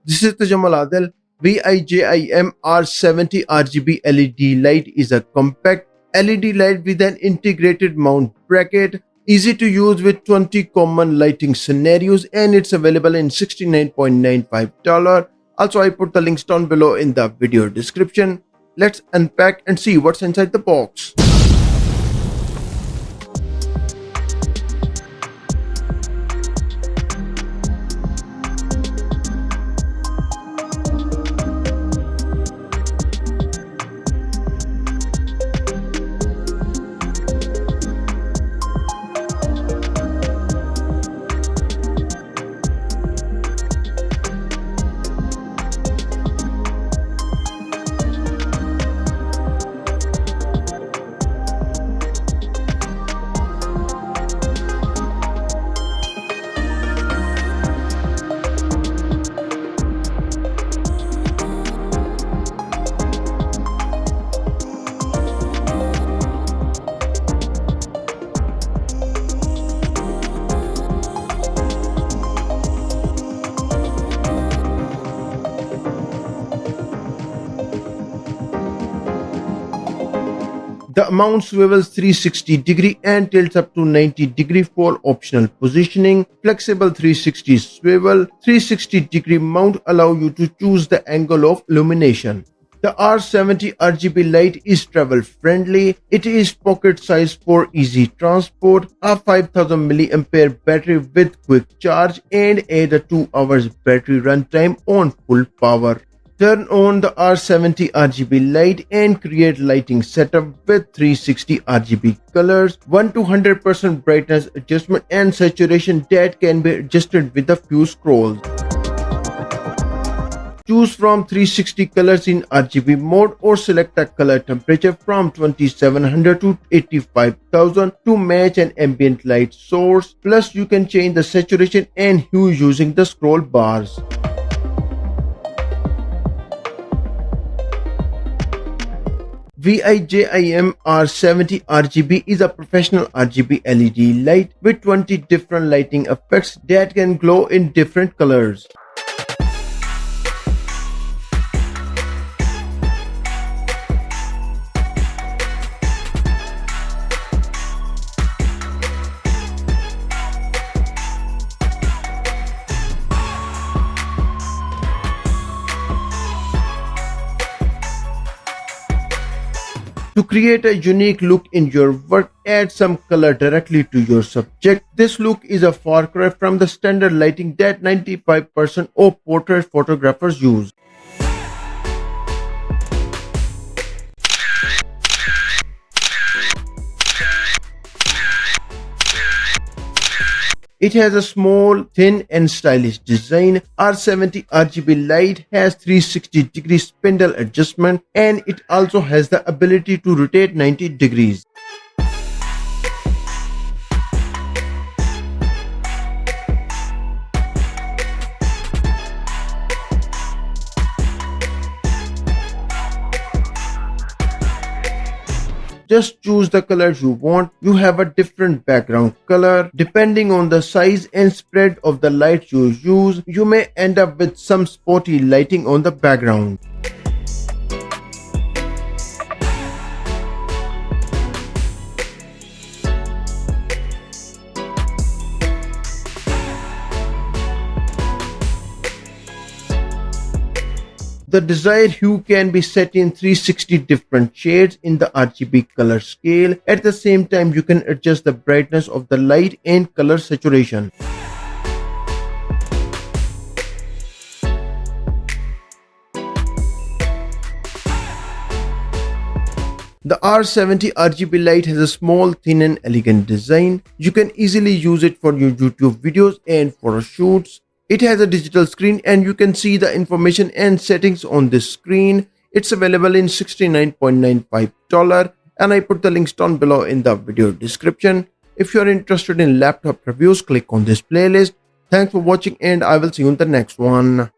This is the Jamal Adel. VIJIM R70 RGB LED light is a compact LED light with an integrated mount bracket, easy to use with 20 common lighting scenarios, and it's available in $69.95. Also, I put the links down below in the video description. Let's unpack and see what's inside the box. The mount swivels 360 degree and tilts up to 90 degree for optional positioning. Flexible 360 swivel, 360 degree mount allow you to choose the angle of illumination. The R70 RGB Light is travel friendly. It is pocket size for easy transport, a 5000 mAh battery with quick charge, and a 2 hours battery runtime on full power. Turn on the R70 RGB Light and create lighting setup with 360 RGB colors, 1 to 100% brightness adjustment and saturation that can be adjusted with a few scrolls. Choose from 360 colors in RGB mode or select a color temperature from 2700 to 85,000 to match an ambient light source. Plus, you can change the saturation and hue using the scroll bars. VIJIM R70 RGB is a professional RGB LED light with 20 different lighting effects that can glow in different colors. To create a unique look in your work, add some color directly to your subject. This look is a far cry from the standard lighting that 95% of portrait photographers use. It has a small, thin and stylish design. R70 RGB Light has 360 degree spindle adjustment, and it also has the ability to rotate 90 degrees. Just choose the colors you want. You have a different background color. Depending on the size and spread of the light you use, you may end up with some spotty lighting on the background. The desired hue can be set in 360 different shades in the RGB color scale. At the same time, you can adjust the brightness of the light and color saturation. The R70 RGB Light has a small, thin and elegant design. You can easily use it for your YouTube videos and Photoshoots. It has a digital screen and you can see the information and settings on this screen. It's available in $69.95 and I put the links down below in the video description. If you are interested in laptop reviews, click on this playlist. Thanks for watching and I will see you in the next one.